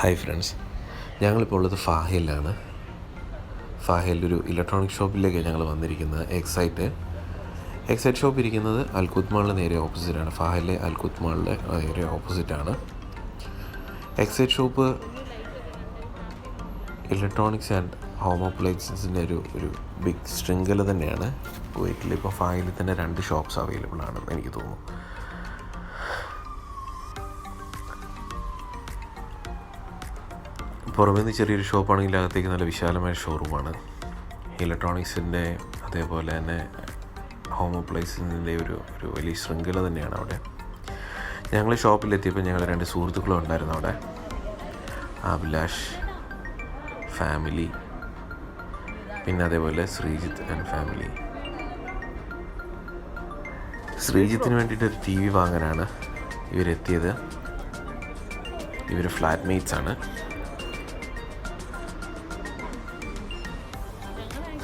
Hi friends, ഞങ്ങളിപ്പോൾ ഉള്ളത് ഫാഹിലാണ്. ഫാഹിലൊരു electronic ഷോപ്പിലേക്ക് ഞങ്ങൾ വന്നിരിക്കുന്നത്. എക്സൈറ്റ് ഷോപ്പ് ഇരിക്കുന്നത് അൽകുത്ത് മാളിൻ്റെ നേരെ ഓപ്പോസിറ്റാണ്. ഫാഹിലെ അൽകുത്ത് മാളിൻ്റെ നേരെ ഓപ്പോസിറ്റാണ് Excite shop. Electronics and home അപ്ലയൻസസിൻ്റെ ഒരു ബിഗ് ശൃംഖല തന്നെയാണ്. കുവൈറ്റിൽ ഇപ്പോൾ ഫാഹിലിൽ തന്നെ 2 ഷോപ്സ് അവൈലബിൾ ആണെന്ന് എനിക്ക് തോന്നുന്നു. പുറമേ നിന്ന് ചെറിയൊരു ഷോപ്പാണെങ്കിൽ അകത്തേക്ക് നല്ല വിശാലമായ ഷോറൂമാണ്. ഇലക്ട്രോണിക്സിൻ്റെ അതേപോലെ തന്നെ ഹോം അപ്ലയൻസിൻ്റെ ഒരു വലിയ ശൃംഖല തന്നെയാണ് അവിടെ. ഞങ്ങൾ ഷോപ്പിലെത്തിയപ്പോൾ ഞങ്ങൾ 2 സുഹൃത്തുക്കളും ഉണ്ടായിരുന്നു അവിടെ. അഭിലാഷ് ഫാമിലി, പിന്നെ അതേപോലെ ശ്രീജിത്ത് ആൻഡ് ഫാമിലി. ശ്രീജിത്തിന് വേണ്ടിയിട്ട് ഒരു TV വാങ്ങാനാണ് ഇവരെത്തിയത്. ഇവർ ഫ്ലാറ്റ് മേറ്റ്സ് ആണ്.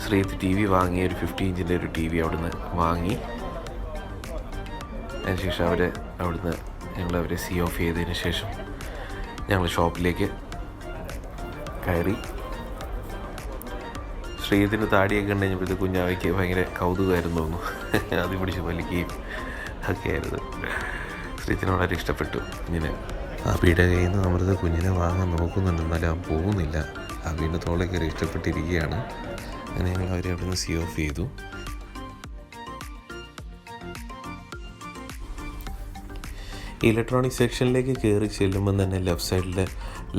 ശ്രീജിത്ത് TV വാങ്ങി, ഒരു 50 ഇഞ്ചിൻ്റെ ഒരു TV അവിടുന്ന് വാങ്ങി. അതിനുശേഷം ഞങ്ങളവരെ സീ ഓഫ് ചെയ്തതിന് ശേഷം ഞങ്ങൾ ഷോപ്പിലേക്ക് കയറി. ശ്രീജിത്തിൻ്റെ താടിയൊക്കെ കണ്ടു കഴിഞ്ഞപ്പോഴത്തെ കുഞ്ഞാവയ്ക്ക് ഭയങ്കര കൗതുകമായിരുന്നു തോന്നുന്നു. അത് പിടിച്ച് വലിക്കുകയും ഒക്കെ ആയിരുന്നു. ശ്രീജിത്തിന് വളരെ ഇഷ്ടപ്പെട്ടു കുഞ്ഞിനെ. അബിയുടെ കയ്യിൽ നിന്ന് അമൃത കുഞ്ഞിനെ വാങ്ങാൻ നോക്കുന്നുണ്ട്, എന്നാലും അവൻ പോകുന്നില്ല. അബിയുടെ തോളെ കയറി ഇഷ്ടപ്പെട്ടിരിക്കുകയാണ്. അങ്ങനെ ഞങ്ങൾ അവരെ അവിടെ നിന്ന് സീ ഓഫ് ചെയ്തു. ഇലക്ട്രോണിക് സെക്ഷനിലേക്ക് കയറി ചെല്ലുമ്പോൾ തന്നെ ലെഫ്റ്റ് സൈഡിൽ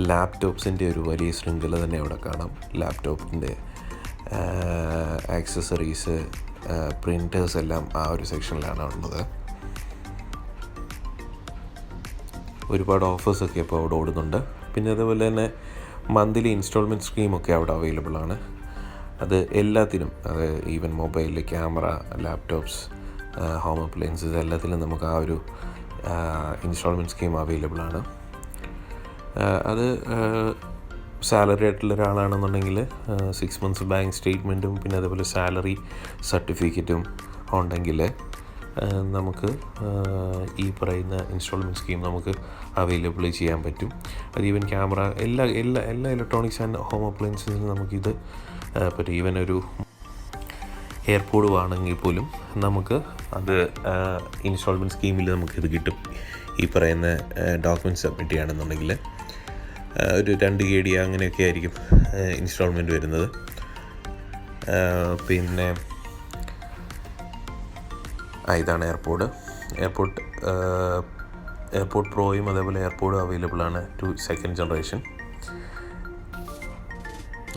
ലാപ്ടോപ്സിൻ്റെ ഒരു വലിയ ശൃംഖല തന്നെ അവിടെ കാണാം. ലാപ്ടോപ്പിൻ്റെ ആക്സസറീസ്, പ്രിൻറ്റേഴ്സ് എല്ലാം ആ ഒരു സെക്ഷനിലാണ് ഉള്ളത്. ഒരുപാട് ഓഫേഴ്സൊക്കെ ഇപ്പോൾ അവിടെ ഓടുന്നുണ്ട്. പിന്നെ അതേപോലെ തന്നെ മന്ത്ലി ഇൻസ്റ്റാൾമെൻറ്റ് സ്കീമൊക്കെ അവിടെ അവൈലബിൾ ആണ്. അത് എല്ലാത്തിനും, അത് even mobile, camera, laptops, home appliances എല്ലാത്തിലും നമുക്ക് ആ ഒരു ഇൻസ്റ്റാൾമെൻറ്റ് സ്കീം അവൈലബിൾ ആണ്. അത് സാലറി ആയിട്ടുള്ള ഒരാളാണെന്നുണ്ടെങ്കിൽ 6 months ബാങ്ക് സ്റ്റേറ്റ്മെൻറ്റും പിന്നെ അതേപോലെ സാലറി സർട്ടിഫിക്കറ്റും ഉണ്ടെങ്കിൽ നമുക്ക് ഈ പറയുന്ന ഇൻസ്റ്റാൾമെൻറ്റ് സ്കീം നമുക്ക് അവൈലബിൾ ചെയ്യാൻ പറ്റും. അത് ഈവൻ ക്യാമറ, എല്ലാ ഇലക്ട്രോണിക്സ് ആൻഡ് ഹോം അപ്ലയൻസസിനും നമുക്കിത് പറ്റും. ഈവൻ ഒരു എയർപോഡ് ആണെങ്കിൽ പോലും നമുക്ക് അത് ഇൻസ്റ്റാൾമെൻറ്റ് സ്കീമിൽ നമുക്കിത് കിട്ടും. ഈ പറയുന്ന ഡോക്യുമെൻറ്റ് സബ്മിറ്റ് ചെയ്യുകയാണെന്നുണ്ടെങ്കിൽ ഒരു 2 KD അങ്ങനെയൊക്കെ ആയിരിക്കും ഇൻസ്റ്റാൾമെൻറ്റ് വരുന്നത്. പിന്നെ ഇതാണ് എയർപോർട്ട് പ്രോയും അതേപോലെ എയർപോർട്ടും അവൈലബിൾ ആണ്. 2nd generation.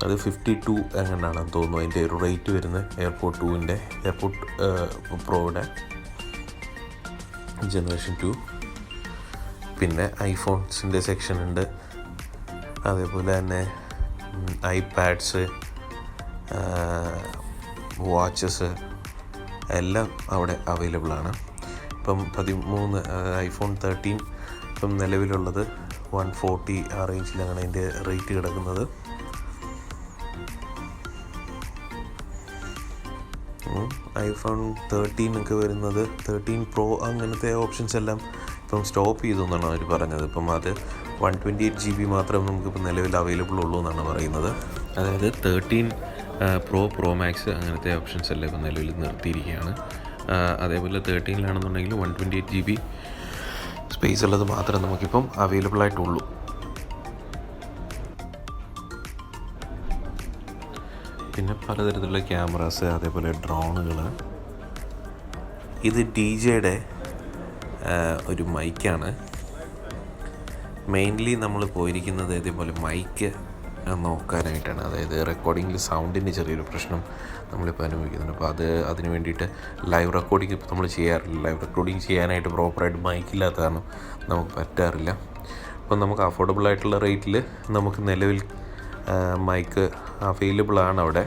അത് 52 എങ്ങനെയാണെന്ന് തോന്നുന്നു അതിൻ്റെ ഒരു റേറ്റ് വരുന്നത്. എയർപോർട്ട് പ്രോയുടെ ജനറേഷൻ 2. പിന്നെ ഐഫോൺസിൻ്റെ സെക്ഷൻ ഉണ്ട്. അതേപോലെ തന്നെ ഐപാഡ്സ്, വാച്ചസ് എല്ലാം അവിടെ അവൈലബിൾ ആണ്. ഇപ്പം 13 iPhone 13 ഇപ്പം നിലവിലുള്ളത് 140 ആ റേഞ്ചിലാണ് അതിൻ്റെ റേറ്റ് കിടക്കുന്നത്. iPhone 13 ഒക്കെ വരുന്നത് 13 Pro അങ്ങനത്തെ ഓപ്ഷൻസ് എല്ലാം ഇപ്പം സ്റ്റോപ്പ് ചെയ്തു എന്നാണ് അവർ പറഞ്ഞത്. ഇപ്പം അത് 128 GB മാത്രമേ നമുക്കിപ്പോൾ നിലവിൽ അവൈലബിൾ ഉള്ളൂ എന്നാണ് പറയുന്നത്. അതായത് 13 Pro Max അങ്ങനത്തെ ഓപ്ഷൻസ് എല്ലാം ഇപ്പം നിലവിൽ നിർത്തിയിരിക്കുകയാണ്. അതേപോലെ 13-ലാണെന്നുണ്ടെങ്കിൽ 128 GB സ്പേസ് ഉള്ളത് മാത്രമേ നമുക്കിപ്പം അവൈലബിൾ ആയിട്ടുള്ളൂ. പിന്നെ പലതരത്തിലുള്ള ക്യാമറാസ്, അതേപോലെ ഡ്രോണുകൾ. ഇത് DJയുടെ ഒരു മൈക്കാണ്. മെയിൻലി നമ്മൾ പോയിരിക്കുന്നത് ഇതേപോലെ മൈക്ക് നോക്കാനായിട്ടാണ്. അതായത് റെക്കോർഡിങ്ങിൽ സൗണ്ടിൻ്റെ ചെറിയൊരു പ്രശ്നം നമ്മളിപ്പോൾ അനുഭവിക്കുന്നുണ്ട്. അപ്പോൾ അതിന് വേണ്ടിയിട്ട് ലൈവ് റെക്കോർഡിങ് ഇപ്പോൾ നമ്മൾ ചെയ്യാറില്ല. ലൈവ് റെക്കോർഡിങ് ചെയ്യാനായിട്ട് പ്രോപ്പറായിട്ട് മൈക്കില്ലാത്ത കാരണം നമുക്ക് പറ്റാറില്ല. അപ്പോൾ നമുക്ക് അഫോർഡബിൾ ആയിട്ടുള്ള റേറ്റിൽ നമുക്ക് നിലവിൽ മൈക്ക് അവൈലബിൾ ആണ് അവിടെ.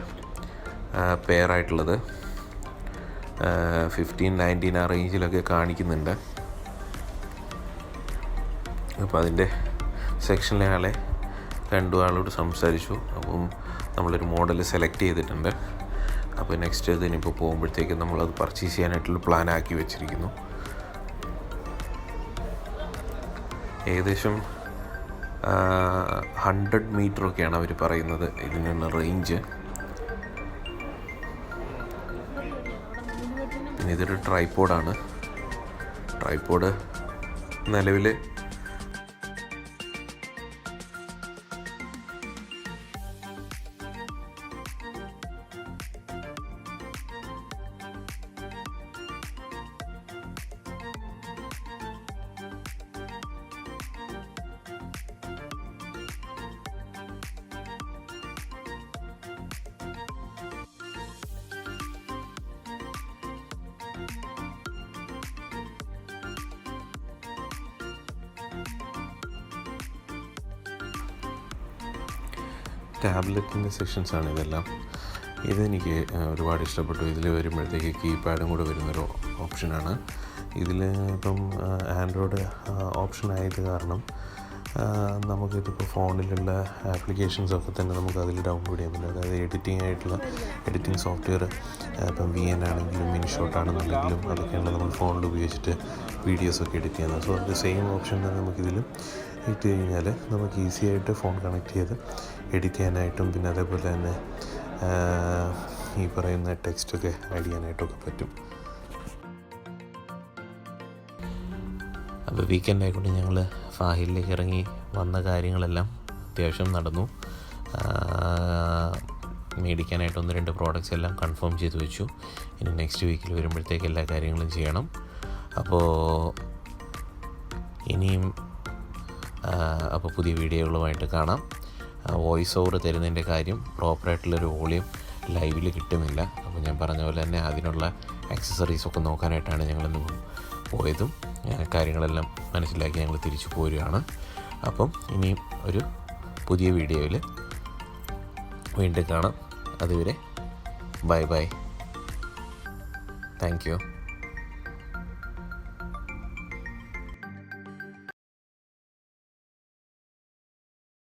പെയറായിട്ടുള്ളത് 15-19 ആ റേഞ്ചിലൊക്കെ കാണിക്കുന്നുണ്ട്. അപ്പോൾ അതിൻ്റെ സെക്ഷനിലെ ആളെ 2 ആളോട് സംസാരിച്ചു. അപ്പം നമ്മളൊരു മോഡൽ സെലക്ട് ചെയ്തിട്ടുണ്ട്. അപ്പോൾ നെക്സ്റ്റ് ഇതിനിപ്പോൾ പോകുമ്പോഴത്തേക്കും നമ്മളത് പർച്ചേസ് ചെയ്യാനായിട്ടുള്ള പ്ലാൻ ആക്കി വെച്ചിരിക്കുന്നു. ഏകദേശം 100 മീറ്ററൊക്കെയാണ് അവർ പറയുന്നത് ഇതിനുള്ള റേഞ്ച്. പിന്നെ ഇതൊരു ട്രൈപോഡാണ്. ട്രൈപോഡ് നിലവിൽ ടാബ്ലറ്റിൻ്റെ സെക്ഷൻസാണ് ഇതെല്ലാം. ഇതെനിക്ക് ഒരുപാട് ഇഷ്ടപ്പെട്ടു. ഇതിൽ വരുമ്പോഴത്തേക്ക് കീപാഡും കൂടെ വരുന്നൊരു ഓപ്ഷനാണ്. ഇതിൽ ഇപ്പം ആൻഡ്രോയിഡ് ഓപ്ഷൻ ആയത് കാരണം നമുക്കിതിപ്പോൾ ഫോണിലുള്ള ആപ്ലിക്കേഷൻസൊക്കെ തന്നെ നമുക്ക് അതിൽ ഡൗൺലോഡ് ചെയ്യാൻ പറ്റും. അതായത് എഡിറ്റിംഗ് സോഫ്റ്റ്വെയർ ഇപ്പം VN ആണെങ്കിലും ഇൻഷോട്ട് ആണെന്നുണ്ടെങ്കിലും അതൊക്കെയാണ് നമ്മൾ ഫോണിൽ ഉപയോഗിച്ചിട്ട് വീഡിയോസൊക്കെ എഡിറ്റ് ചെയ്യുന്നത്. സോ അത് സെയിം ഓപ്ഷൻ തന്നെ നമുക്കിതിലും ഇട്ട് കഴിഞ്ഞാൽ നമുക്ക് ഈസി ആയിട്ട് ഫോൺ കണക്ട് ചെയ്ത് എഡിറ്റ് ചെയ്യാനായിട്ടും പിന്നെ അതേപോലെ തന്നെ ഈ പറയുന്ന ടെക്സ്റ്റൊക്കെ ആഡ് ചെയ്യാനായിട്ടൊക്കെ പറ്റും. അപ്പോൾ വീക്കെൻഡ് ആയിക്കൊണ്ട് ഞങ്ങൾ ഫാഹിലിലേക്ക് ഇറങ്ങി വന്ന കാര്യങ്ങളെല്ലാം അത്യാവശ്യം നടന്നു. മേടിക്കാനായിട്ട് 1-2 പ്രോഡക്റ്റ്സ് എല്ലാം കൺഫേം ചെയ്ത് വെച്ചു. ഇനി നെക്സ്റ്റ് വീക്കിൽ വരുമ്പോഴത്തേക്ക് എല്ലാ കാര്യങ്ങളും ചെയ്യണം. അപ്പോൾ ഇനിയും പുതിയ വീഡിയോകളുമായിട്ട് കാണാം. വോയിസ് ഓവർ തരുന്നതിൻ്റെ കാര്യം പ്രോപ്പറായിട്ടുള്ളൊരു വോളിയം ലൈവിൽ കിട്ടുന്നില്ല. അപ്പോൾ ഞാൻ പറഞ്ഞ പോലെ തന്നെ അതിനുള്ള ആക്സസറീസൊക്കെ നോക്കാനായിട്ടാണ് ഞങ്ങളിന്ന് പോയതും കാര്യങ്ങളെല്ലാം മനസ്സിലാക്കി ഞങ്ങൾ തിരിച്ചു പോരുകയാണ്. അപ്പം ഇനിയും ഒരു പുതിയ വീഡിയോയിൽ വീണ്ടും കാണാം. അതുവരെ ബൈ. Thank you.